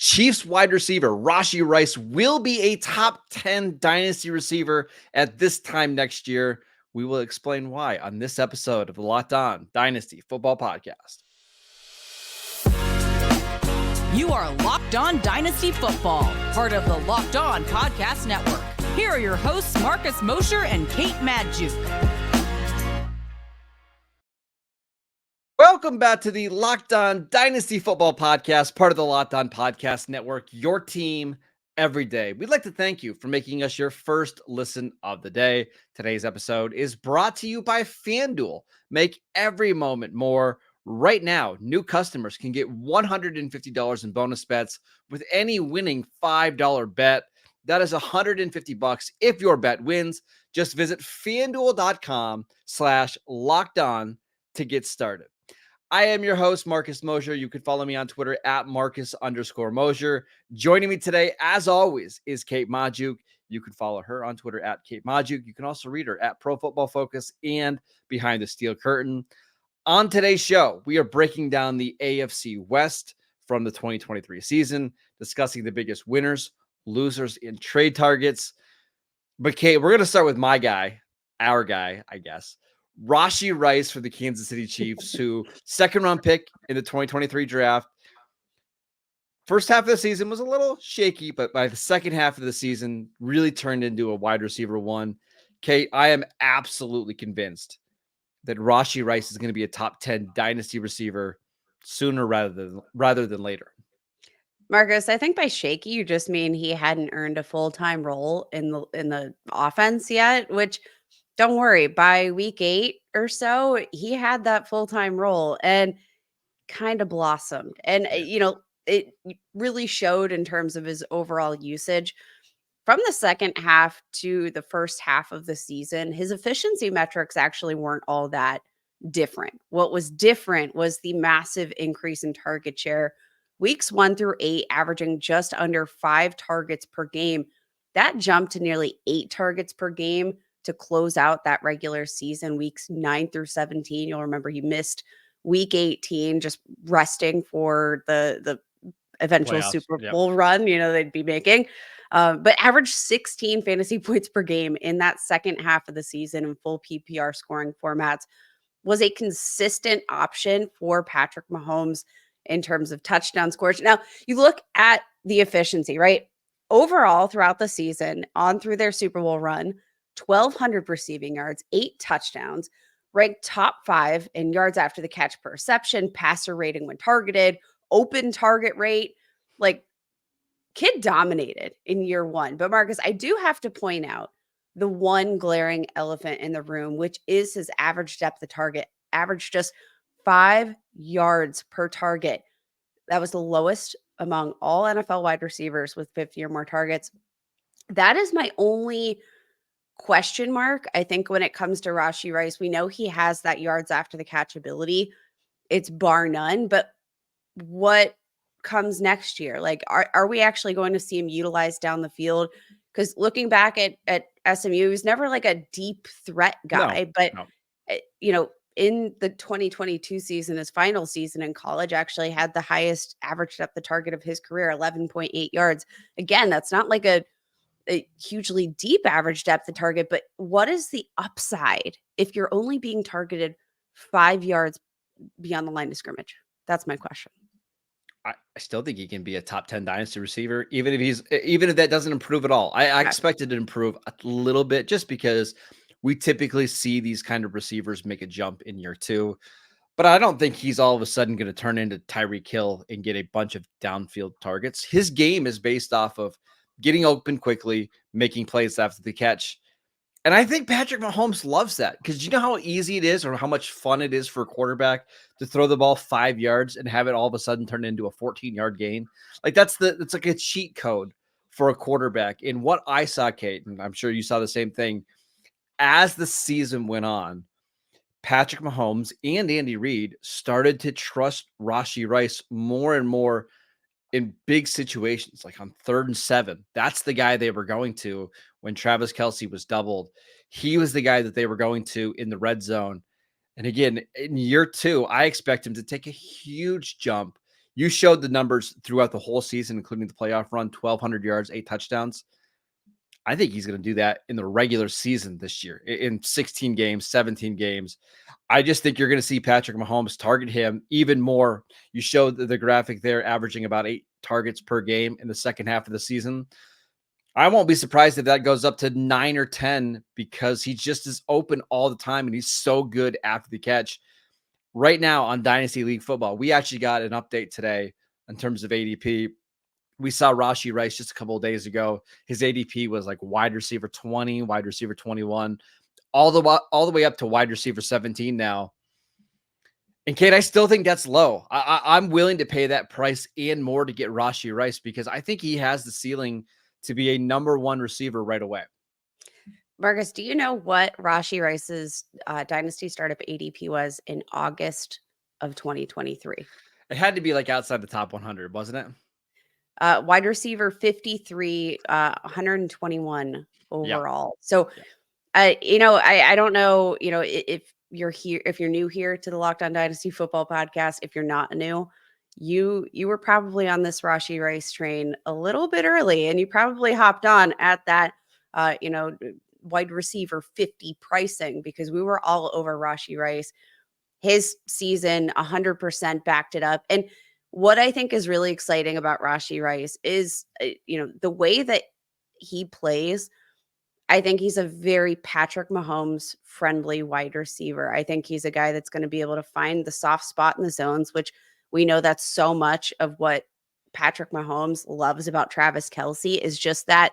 Chiefs wide receiver Rashee Rice will be a top 10 dynasty receiver at this time next year. We will explain why on this episode of the Locked On Dynasty Football Podcast. You are Locked On Dynasty Football, part of the Locked On Podcast Network. Here are your hosts, Marcus Mosher and Kate Magdziuk. Welcome back to the Locked On Dynasty Football Podcast, part of the Locked On Podcast Network, your team every day. We'd like to thank you for making us your first listen of the day. Today's episode is brought to you by FanDuel. Make every moment more. Right now, new customers can get $150 in bonus bets with any winning $5 bet. That is $150 if your bet wins. Just visit FanDuel.com/lockedon to get started. I am your host, Marcus Mosher. You can follow me on Twitter at Marcus_Mosher. Joining me today, as always, is Kate Magdziuk. You can follow her on Twitter at Kate Magdziuk. You can also read her at Pro Football Focus and Behind the Steel Curtain. On today's show, we are breaking down the AFC West from the 2023 season, discussing the biggest winners, losers, and trade targets. But Kate, we're going to start with my guy, our guy, I guess. Rashee Rice for the Kansas City Chiefs, who second-round pick in the 2023 draft. First half of the season was a little shaky, but by the second half of the season, really turned into a wide receiver one. Kate, I am absolutely convinced that Rashee Rice is going to be a top 10 dynasty receiver sooner rather than later. Marcus, I think by shaky, you just mean he hadn't earned a full-time role in the offense yet, which – don't worry, by week 8 or so, he had that full-time role and kind of blossomed. And, it really showed in terms of his overall usage. From the second half to the first half of the season, his efficiency metrics actually weren't all that different. What was different was the massive increase in target share. Weeks 1 through 8, averaging just under 5 targets per game. That jumped to nearly 8 targets per game to close out that regular season, weeks 9 through 17. You'll remember he missed week 18, just resting for the eventual Playoffs, Super Bowl run, they'd be making. But averaged 16 fantasy points per game in that second half of the season in full PPR scoring formats. Was a consistent option for Patrick Mahomes in terms of touchdown scores. Now, you look at the efficiency, right? Overall, throughout the season, on through their Super Bowl run, 1,200 receiving yards, 8 touchdowns, ranked top 5 in yards after the catch per reception, passer rating when targeted, open target rate. Like, kid dominated in year 1. But Marcus, I do have to point out the one glaring elephant in the room, which is his average depth of target, averaged just 5 yards per target. That was the lowest among all NFL wide receivers with 50 or more targets. That is my only question mark. I think when it comes to Rashee Rice, we know he has that yards after the catch ability. It's bar none, but what comes next year? Like, are we actually going to see him utilized down the field? Because looking back at SMU, he was never like a deep threat guy, but in the 2022 season, his final season in college, actually had the highest average depth of target of his career, 11.8 yards. Again, that's not like a hugely deep average depth of target, but what is the upside if you're only being targeted 5 yards beyond the line of scrimmage? That's my question. I still think he can be a top 10 dynasty receiver, even if that doesn't improve at all. I expect it to improve a little bit just because we typically see these kind of receivers make a jump in year 2. But I don't think he's all of a sudden going to turn into Tyreek Hill and get a bunch of downfield targets. His game is based off of getting open quickly, making plays after the catch. And I think Patrick Mahomes loves that because you know how easy it is or how much fun it is for a quarterback to throw the ball 5 yards and have it all of a sudden turn into a 14-yard gain. Like it's like a cheat code for a quarterback. And what I saw, Kate, and I'm sure you saw the same thing, as the season went on, Patrick Mahomes and Andy Reid started to trust Rashee Rice more and more in big situations, like on 3rd and 7. That's the guy they were going to when Travis Kelce was doubled. He was the guy that they were going to in the red zone. And again, in year 2, I expect him to take a huge jump. You showed the numbers throughout the whole season, including the playoff run, 1,200 yards, 8 touchdowns. I think he's going to do that in the regular season this year in 16 games, 17 games. I just think you're going to see Patrick Mahomes target him even more. You showed the graphic there, averaging about 8 targets per game in the second half of the season. I won't be surprised if that goes up to 9 or 10 because he just is open all the time and he's so good after the catch. Right now on Dynasty League Football, we actually got an update today in terms of ADP. We saw Rashee Rice just a couple of days ago. His ADP was like wide receiver 20, wide receiver 21, all the way up to wide receiver 17 now. And Kate, I still think that's low. I'm willing to pay that price and more to get Rashee Rice because I think he has the ceiling to be a number one receiver right away. Marcus, do you know what Rashee Rice's Dynasty startup ADP was in August of 2023? It had to be like outside the top 100, wasn't it? Wide receiver 53, 121 overall. Yeah. So, I don't know, if you're here, if you're new here to the Locked On Dynasty Football podcast, if you're not new, you were probably on this Rashee Rice train a little bit early, and you probably hopped on at that, wide receiver 50 pricing because we were all over Rashee Rice. His season 100% backed it up. And what I think is really exciting about Rashee Rice is, the way that he plays. I think he's a very Patrick Mahomes friendly wide receiver. I think he's a guy that's going to be able to find the soft spot in the zones, which we know that's so much of what Patrick Mahomes loves about Travis Kelce is just that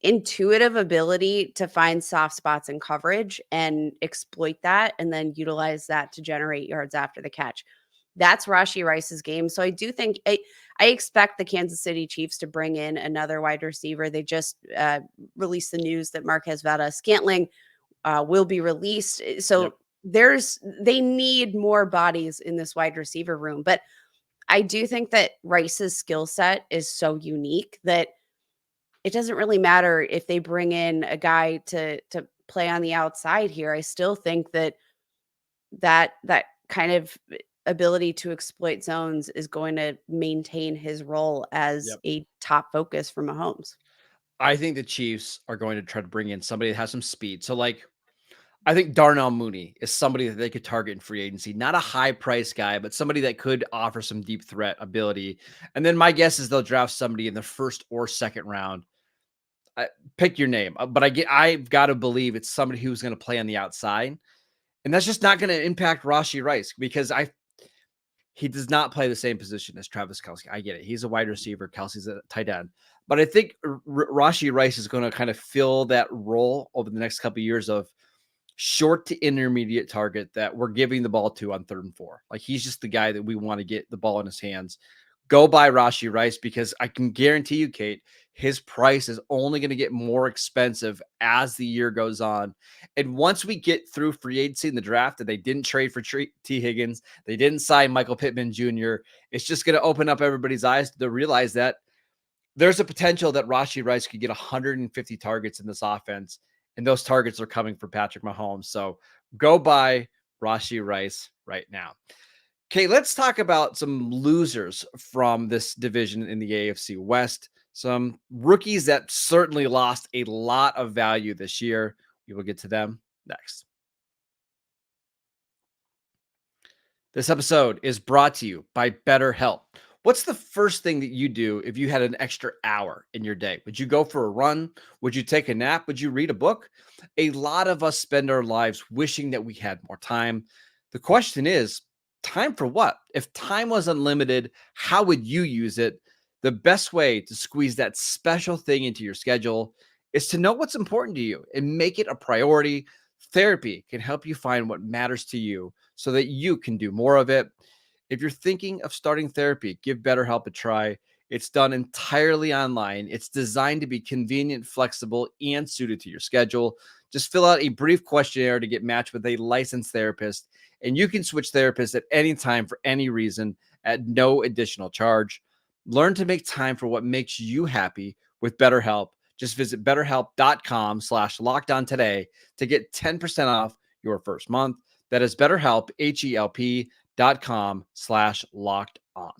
intuitive ability to find soft spots in coverage and exploit that and then utilize that to generate yards after the catch. That's Rashee Rice's game. So I do think I expect the Kansas City Chiefs to bring in another wide receiver. They just released the news that Marquez Valdes-Scantling will be released. So they need more bodies in this wide receiver room. But I do think that Rice's skill set is so unique that it doesn't really matter if they bring in a guy to play on the outside here. I still think that kind of ability to exploit zones is going to maintain his role as a top focus for Mahomes. I think the Chiefs are going to try to bring in somebody that has some speed. So I think Darnell Mooney is somebody that they could target in free agency, not a high price guy, but somebody that could offer some deep threat ability. And then my guess is they'll draft somebody in the first or second round. Pick your name, but I've got to believe it's somebody who's going to play on the outside, and that's just not going to impact Rashee Rice because he does not play the same position as Travis Kelce. I get it; he's a wide receiver, Kelce's a tight end, but I think Rashee Rice is going to kind of fill that role over the next couple of years of short to intermediate target that we're giving the ball to on 3rd and 4. Like he's just the guy that we want to get the ball in his hands. Go buy Rashee Rice because I can guarantee you, Kate, his price is only going to get more expensive as the year goes on. And once we get through free agency in the draft and they didn't trade for T. Higgins, they didn't sign Michael Pittman Jr., it's just going to open up everybody's eyes to realize that there's a potential that Rashee Rice could get 150 targets in this offense. And those targets are coming from Patrick Mahomes. So go buy Rashee Rice right now. Okay, let's talk about some losers from this division in the AFC West. Some rookies that certainly lost a lot of value this year. We will get to them next. This episode is brought to you by BetterHelp. What's the first thing that you do if you had an extra hour in your day? Would you go for a run? Would you take a nap? Would you read a book? A lot of us spend our lives wishing that we had more time. The question is, time for what? If time was unlimited, how would you use it? The best way to squeeze that special thing into your schedule is to know what's important to you and make it a priority. Therapy can help you find what matters to you so that you can do more of it. If you're thinking of starting therapy, give BetterHelp a try. It's done entirely online. It's designed to be convenient, flexible, and suited to your schedule. Just fill out a brief questionnaire to get matched with a licensed therapist, and you can switch therapists at any time for any reason at no additional charge. Learn to make time for what makes you happy with BetterHelp. Just visit betterhelp.com/lockedon today to get 10% off your first month. That is BetterHelp, HELP.com/lockedon.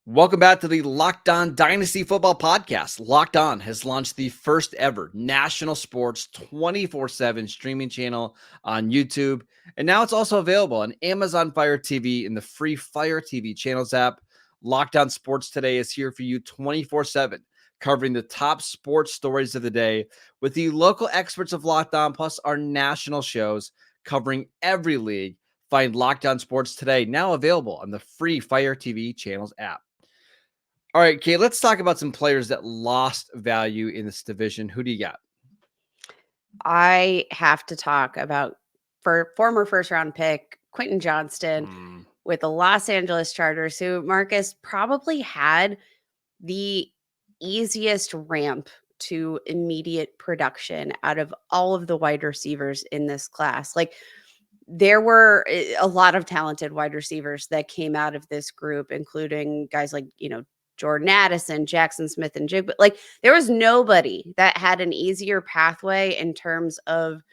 Welcome back to the Locked On Dynasty Football Podcast. Locked On has launched the first ever national sports 24/7 streaming channel on YouTube. And now it's also available on Amazon Fire TV and the free Fire TV channels app. Locked On Sports Today is here for you 24/7, covering the top sports stories of the day with the local experts of Locked On, plus our national shows covering every league. Find Locked On Sports Today now available on the free Fire TV channels app. All right, Kate, let's talk about some players that lost value in this division. Who do you got? I have to talk about former first round pick Quinton Johnston with the Los Angeles Chargers, who Marcus probably had the easiest ramp to immediate production out of all of the wide receivers in this class. Like, there were a lot of talented wide receivers that came out of this group, including guys like, Jordan Addison, Jackson Smith, and Jig. But like, there was nobody that had an easier pathway in terms of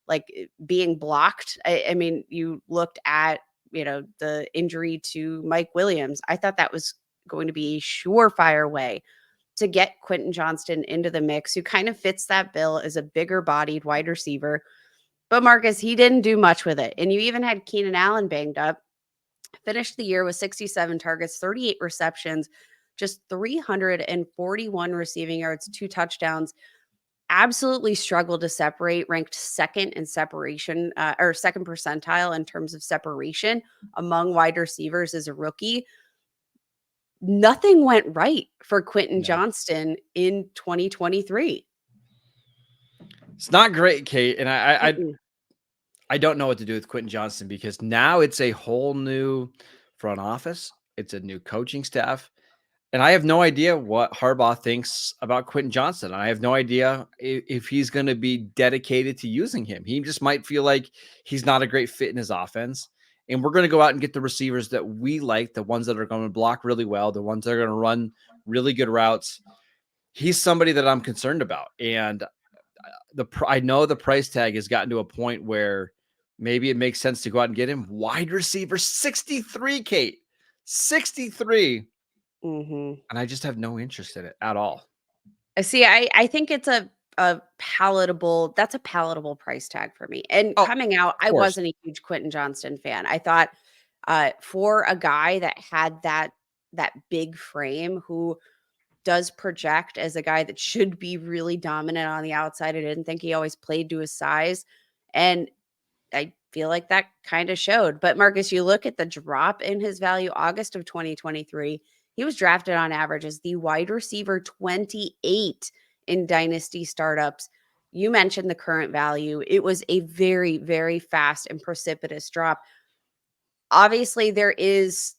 like being blocked. I mean, you looked at, the injury to Mike Williams. I thought that was going to be a surefire way to get Quinton Johnston into the mix, who kind of fits that bill as a bigger bodied wide receiver. But Marcus, he didn't do much with it. And you even had Keenan Allen banged up. Finished the year with 67 targets, 38 receptions, just 341 receiving yards, 2 touchdowns. Absolutely struggled to separate, ranked second in separation or second percentile in terms of separation among wide receivers as a rookie. Nothing went right for Quinton Johnston in 2023. It's not great, Kate. And I don't know what to do with Quinton Johnson, because now it's a whole new front office. It's a new coaching staff. And I have no idea what Harbaugh thinks about Quinton Johnson. I have no idea if he's going to be dedicated to using him. He just might feel like he's not a great fit in his offense. And we're going to go out and get the receivers that we like, the ones that are going to block really well, the ones that are going to run really good routes. He's somebody that I'm concerned about. And I know the price tag has gotten to a point where maybe it makes sense to go out and get him. Wide receiver 63, Kate. 63. Mm-hmm. And I just have no interest in it at all. See, I think it's a palatable price tag for me. And coming out, I wasn't a huge Quinton Johnston fan. I thought for a guy that had that big frame, who does project as a guy that should be really dominant on the outside, I didn't think he always played to his size. And I feel like that kind of showed. But Marcus, you look at the drop in his value, August of 2023, he was drafted on average as the wide receiver 28 in Dynasty startups. You mentioned the current value. It was a very, very fast and precipitous drop. Obviously, there is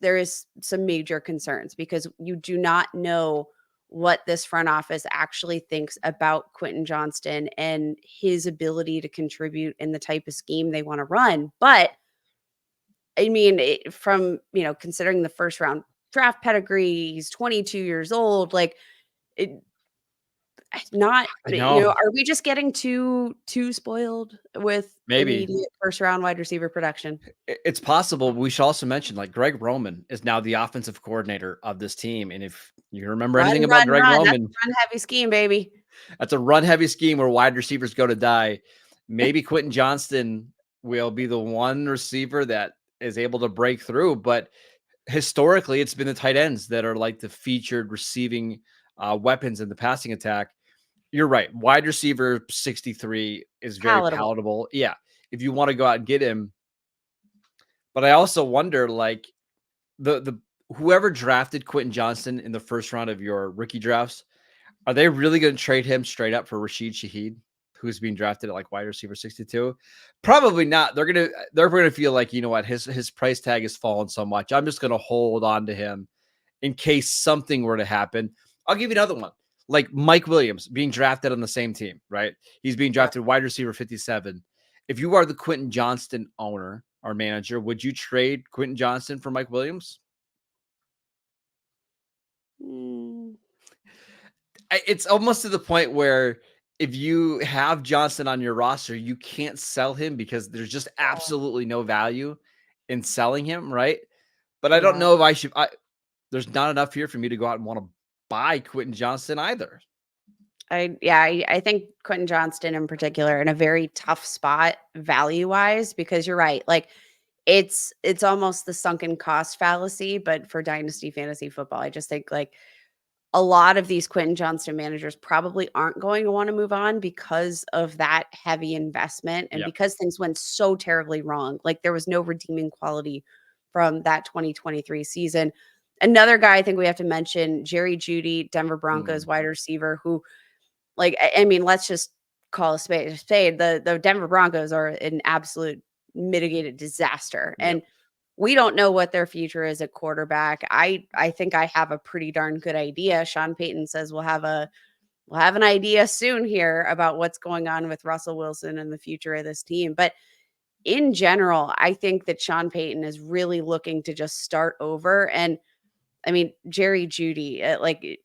some major concerns, because you do not know what this front office actually thinks about Quinton Johnston and his ability to contribute in the type of scheme they want to run. But I mean, from, considering the first round draft pedigree, he's 22 years old. Like, are we just getting too spoiled with immediate first round wide receiver production? It's possible. We should also mention, like, Greg Roman is now the offensive coordinator of this team. And if you remember anything about Greg Roman, that's a run heavy scheme, baby. That's a run heavy scheme where wide receivers go to die. Maybe Quinton Johnston will be the one receiver that is able to break through. But historically, it's been the tight ends that are like the featured receiving weapons in the passing attack. You're right. Wide receiver 63 is very palatable. Yeah. If you want to go out and get him. But I also wonder, like, the whoever drafted Quinton Johnson in the first round of your rookie drafts, are they really going to trade him straight up for Rashid Shaheed, who's being drafted at like wide receiver 62? Probably not. They're going to feel like, you know what, his price tag has fallen so much, I'm just going to hold on to him in case something were to happen. I'll give you another one. Like Mike Williams being drafted on the same team, right? He's being drafted wide receiver 57. If you are the Quinton Johnston owner or manager, would you trade Quinton Johnson for Mike Williams? It's almost to the point where if you have Johnson on your roster, you can't sell him because there's just absolutely no value in selling him, right? But I don't know if there's not enough here for me to go out and want to buy Quinton Johnson either. I think Quinton Johnston in particular in a very tough spot value-wise, because you're right. Like it's almost the sunken cost fallacy, but for dynasty fantasy football. I just think like a lot of these Quinton Johnston managers probably aren't going to want to move on because of that heavy investment and Yep. because things went so terribly wrong. Like there was no redeeming quality from that 2023 season. Another guy I think we have to mention, Jerry Jeudy, Denver Broncos wide receiver, who like, I mean, let's just call a spade a spade. The Denver Broncos are an absolute mitigated disaster. And we don't know what their future is at quarterback. I think I have a pretty darn good idea. Sean Payton says we'll have an idea soon here about what's going on with Russell Wilson and the future of this team. But in general, I think that Sean Payton is really looking to just start over. And I mean, Jerry Jeudy, like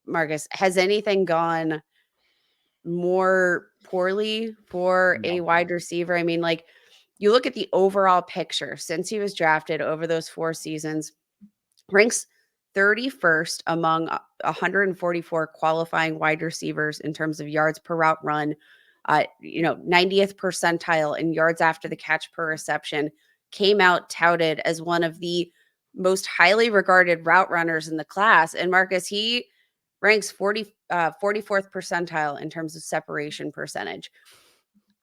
Marcus, has anything gone more poorly for a wide receiver? I mean, like you look at the overall picture since he was drafted over those 4 seasons, ranks 31st among 144 qualifying wide receivers in terms of yards per route run, 90th percentile in yards after the catch per reception, came out touted as one of the most highly regarded route runners in the class. And Marcus, he ranks 44th percentile in terms of separation percentage.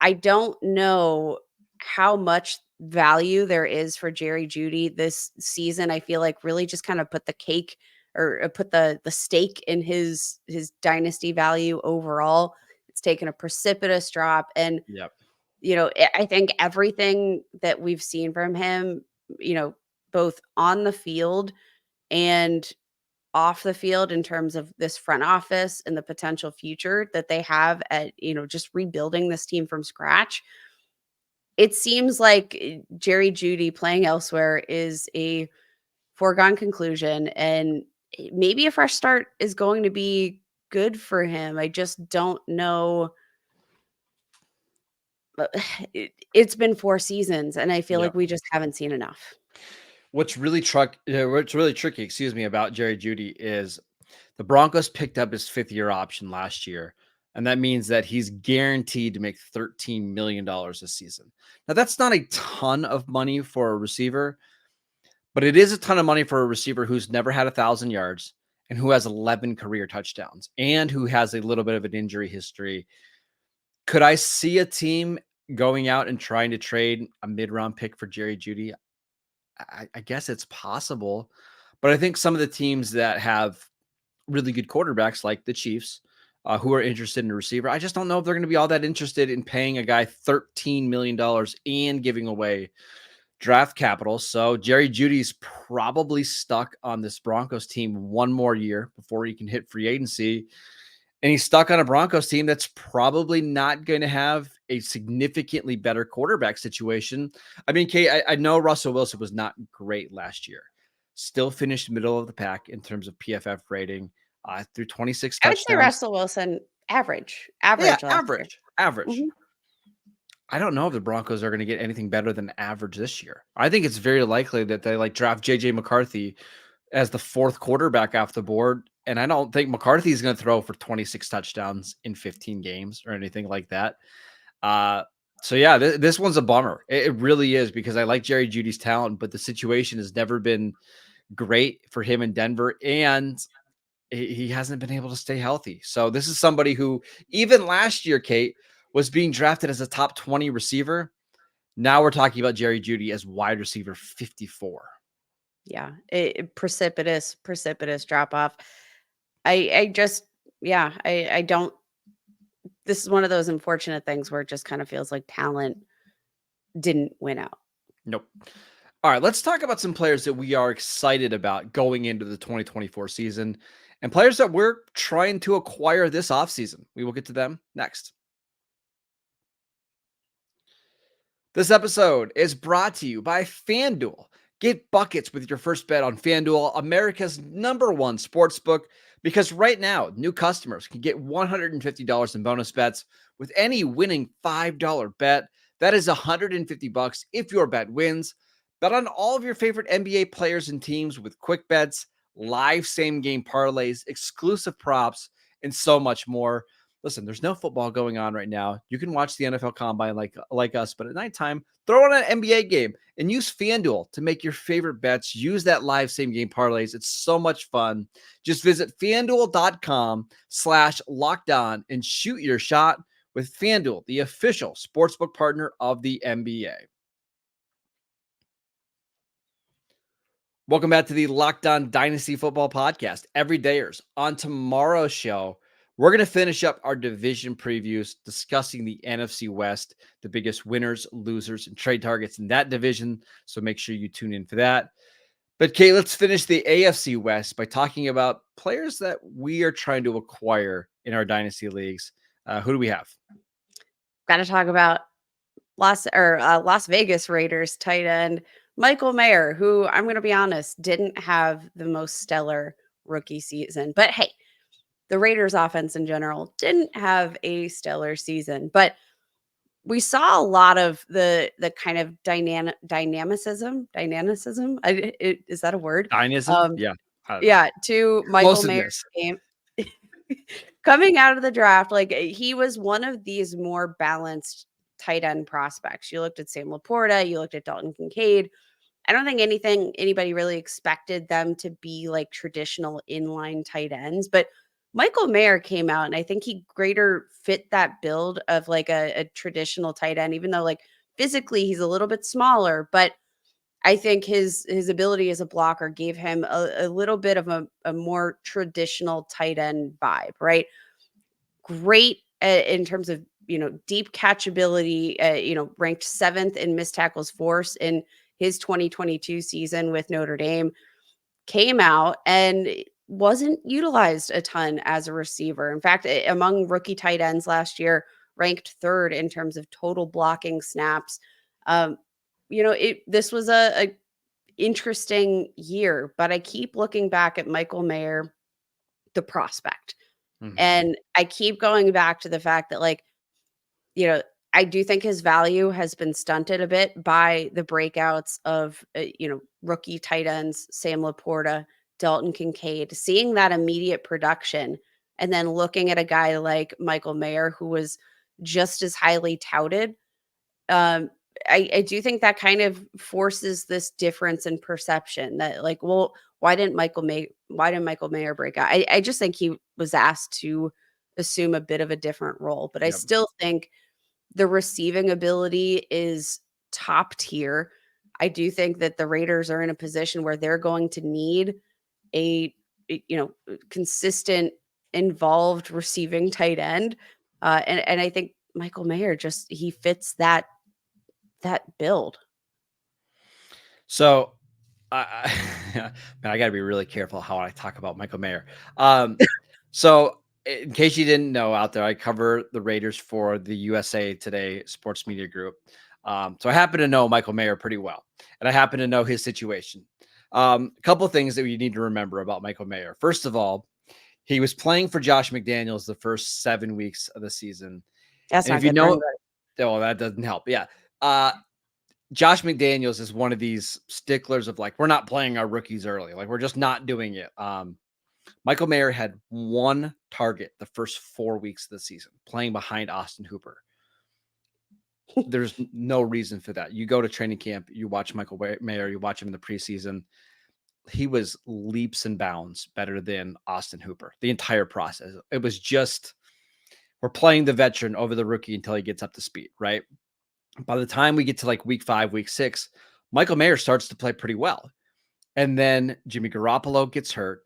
I don't know how much value there is for Jerry Jeudy this season. I feel like really just kind of put the cake or put the stake in his dynasty value overall. It's taken a precipitous drop. And, I think everything that we've seen from him, both on the field and off the field in terms of this front office and the potential future that they have at, just rebuilding this team from scratch. It seems like Jerry Jeudy playing elsewhere is a foregone conclusion, and maybe a fresh start is going to be good for him. I just don't know. It's been 4 seasons, and I feel like we just haven't seen enough. What's really tricky, about Jerry Jeudy is the Broncos picked up his 5th-year option last year, and that means that he's guaranteed to make $13 million this season. Now, that's not a ton of money for a receiver, but it is a ton of money for a receiver who's never had 1,000 yards and who has 11 career touchdowns and who has a little bit of an injury history. Could I see a team going out and trying to trade a mid-round pick for Jerry Jeudy? I guess it's possible, but I think some of the teams that have really good quarterbacks like the Chiefs, who are interested in a receiver, I just don't know if they're going to be all that interested in paying a guy $13 million and giving away draft capital. So Jerry Jeudy's probably stuck on this Broncos team one more year before he can hit free agency. And he's stuck on a Broncos team that's probably not going to have a significantly better quarterback situation. I mean, Kate, I know Russell Wilson was not great last year. Still finished middle of the pack in terms of PFF rating through 26 touchdowns. I would say Russell Wilson average. Yeah, Average. Mm-hmm. I don't know if the Broncos are going to get anything better than average this year. I think it's very likely that they draft JJ McCarthy as the 4th quarterback off the board. And I don't think McCarthy is going to throw for 26 touchdowns in 15 games or anything like that. So yeah, this one's a bummer. It really is, because I like Jerry Jeudy's talent, but the situation has never been great for him in Denver, and he hasn't been able to stay healthy. So this is somebody who even last year, Kate, was being drafted as a top 20 receiver. Now we're talking about Jerry Jeudy as wide receiver 54. Yeah, precipitous drop off. I don't. This is one of those unfortunate things where it just kind of feels like talent didn't win out. Nope. All right, let's talk about some players that we are excited about going into the 2024 season and players that we're trying to acquire this offseason. We will get to them next. This episode is brought to you by FanDuel. Get buckets with your first bet on FanDuel, America's #1 sportsbook, because right now, new customers can get $150 in bonus bets with any winning $5 bet. That is $150 if your bet wins. Bet on all of your favorite NBA players and teams with quick bets, live same-game parlays, exclusive props, and so much more. Listen, there's no football going on right now. You can watch the NFL Combine like us, but at nighttime, throw on an NBA game and use FanDuel to make your favorite bets. Use that live same-game parlays. It's so much fun. Just visit FanDuel.com/lockedon and shoot your shot with FanDuel, the official sportsbook partner of the NBA. Welcome back to the Locked On Dynasty Football Podcast. Everydayers. On tomorrow's show, we're going to finish up our division previews, discussing the NFC West, the biggest winners, losers, and trade targets in that division. So make sure you tune in for that. But Kate, let's finish the AFC West by talking about players that we are trying to acquire in our dynasty leagues. Who do we have? Got to talk about Las Vegas Raiders tight end Michael Mayer, who, I'm going to be honest, didn't have the most stellar rookie season. But hey, the Raiders offense in general didn't have a stellar season. But we saw a lot of the kind of dynamicism. Is that a word? Dynamism? Yeah, to Michael Mayer's game. Coming out of the draft, like, he was one of these more balanced tight end prospects. You looked at Sam Laporta, you looked at Dalton Kincaid. I don't think anybody really expected them to be like traditional inline tight ends, but Michael Mayer came out, and I think he greater fit that build of like a traditional tight end, even though like physically he's a little bit smaller, but I think his ability as a blocker gave him a little bit of a more traditional tight end vibe, right? Great in terms of, deep catchability, ranked 7th in missed tackles force in his 2022 season with Notre Dame. Came out and wasn't utilized a ton as a receiver. In fact, among rookie tight ends last year, ranked 3rd in terms of total blocking snaps. This was a interesting year, but I keep looking back at Michael Mayer, the prospect. Mm-hmm. And I keep going back to the fact that, like, I do think his value has been stunted a bit by the breakouts of, rookie tight ends, Sam Laporta, Dalton Kincaid, seeing that immediate production, and then looking at a guy like Michael Mayer, who was just as highly touted. I do think that kind of forces this difference in perception that, like, well, why didn't Michael Mayer break out? I just think he was asked to assume a bit of a different role, but I still think the receiving ability is top tier. I do think that the Raiders are in a position where they're going to need a consistent, involved receiving tight end. And I think Michael Mayer he fits that build. So man, I got to be really careful how I talk about Michael Mayer. So in case you didn't know out there, I cover the Raiders for the USA Today Sports Media Group. So I happen to know Michael Mayer pretty well, and I happen to know his situation. A couple of things that you need to remember about Michael Mayer. First of all, he was playing for Josh McDaniels the first 7 weeks of the season. That's and not if you good know, well, that doesn't help. Yeah. Josh McDaniels is one of these sticklers of, like, we're not playing our rookies early. Like, we're just not doing it. Michael Mayer had 1 target the first 4 weeks of the season, playing behind Austin Hooper. There's no reason for that. You go to training camp, you watch Michael Mayer, you watch him in the preseason. He was leaps and bounds better than Austin Hooper the entire process. It was just, we're playing the veteran over the rookie until he gets up to speed, right? By the time we get to like week 5, week 6, Michael Mayer starts to play pretty well. And then Jimmy Garoppolo gets hurt.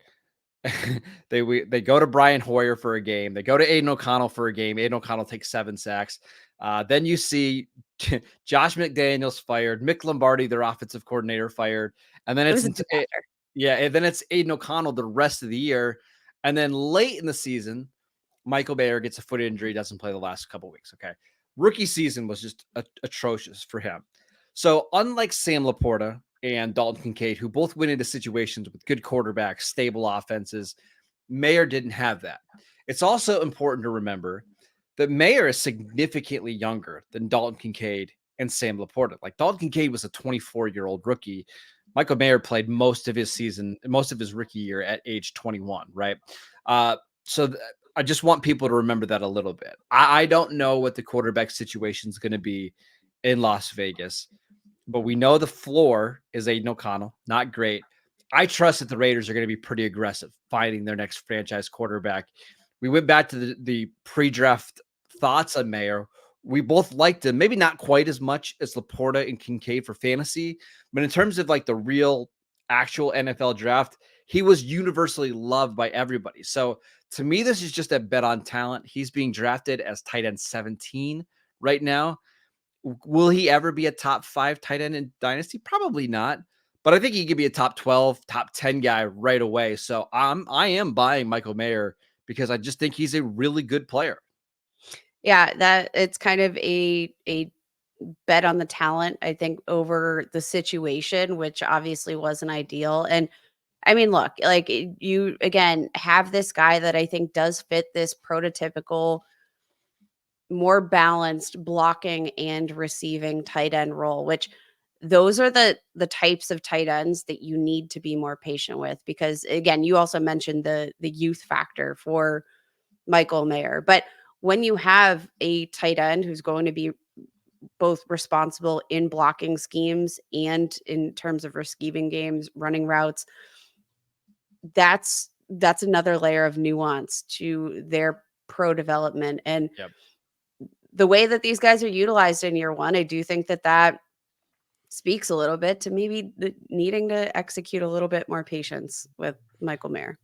They go to Brian Hoyer for a game. They go to Aiden O'Connell for a game. Aiden O'Connell takes 7 sacks. Then you see Josh McDaniels fired, Mick Lombardi, their offensive coordinator, fired. And then and then it's Aiden O'Connell the rest of the year. And then late in the season, Michael Mayer gets a foot injury, doesn't play the last couple of weeks. Okay. Rookie season was just atrocious for him. So unlike Sam Laporta and Dalton Kincaid, who both went into situations with good quarterbacks, stable offenses, Mayer didn't have that. It's also important to remember that Mayer is significantly younger than Dalton Kincaid and Sam Laporta. Like Dalton Kincaid was a 24-year-old rookie. Michael Mayer played most of his rookie year at age 21, right? I just want people to remember that a little bit. I don't know what the quarterback situation is going to be in Las Vegas, but we know the floor is Aiden O'Connell, not great. I trust that the Raiders are going to be pretty aggressive finding their next franchise quarterback. We went back to the pre-draft thoughts on Mayer. We both liked him, maybe not quite as much as Laporta and Kincaid for fantasy, but in terms of like the real actual NFL draft, he was universally loved by everybody. So to me, this is just a bet on talent. He's being drafted as tight end 17 right now. Will he ever be a top 5 tight end in Dynasty? Probably not. But I think he could be a top 12, top 10 guy right away. So I am buying Michael Mayer because I just think he's a really good player. Yeah, that it's kind of a bet on the talent, I think, over the situation, which obviously wasn't ideal. And I mean, look, like you again have this guy that I think does fit this prototypical, more balanced blocking and receiving tight end role, which those are the types of tight ends that you need to be more patient with, because again, you also mentioned the youth factor for Michael Mayer. But when you have a tight end who's going to be both responsible in blocking schemes and in terms of receiving games, running routes, that's another layer of nuance to their pro development. And Yep. the way that these guys are utilized in year one, I do think that speaks a little bit to maybe needing to execute a little bit more patience with Michael Mayer.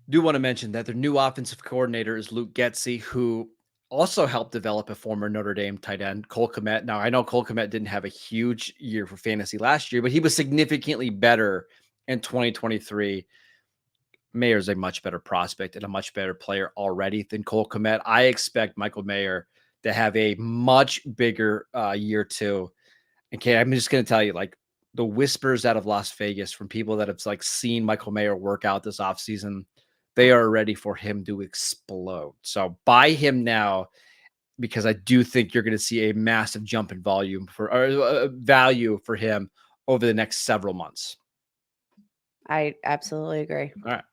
Do want to mention that their new offensive coordinator is Luke Getsy, who also helped develop a former Notre Dame tight end, Cole Kmet. Now, I know Cole Kmet didn't have a huge year for fantasy last year, but he was significantly better in 2023. Mayer's a much better prospect and a much better player already than Cole Kmet. I expect Michael Mayer to have a much bigger year too. Okay, I'm just going to tell you, like, the whispers out of Las Vegas from people that have like seen Michael Mayer work out this offseason, they are ready for him to explode. So buy him now, because I do think you're going to see a massive jump in volume value for him over the next several months. I absolutely agree. All right.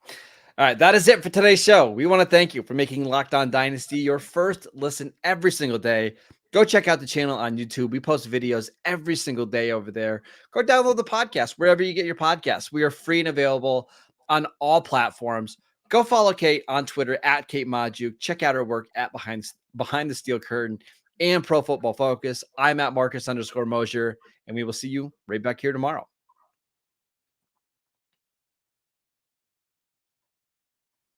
All right. That is it for today's show. We want to thank you for making Locked On Dynasty your first listen every single day. Go check out the channel on YouTube. We post videos every single day over there. Go download the podcast wherever you get your podcasts. We are free and available on all platforms. Go follow Kate on Twitter at Kate Majuk. Check out her work at Behind the Steel Curtain and Pro Football Focus. I'm at Marcus _Mosher, and we will see you right back here tomorrow.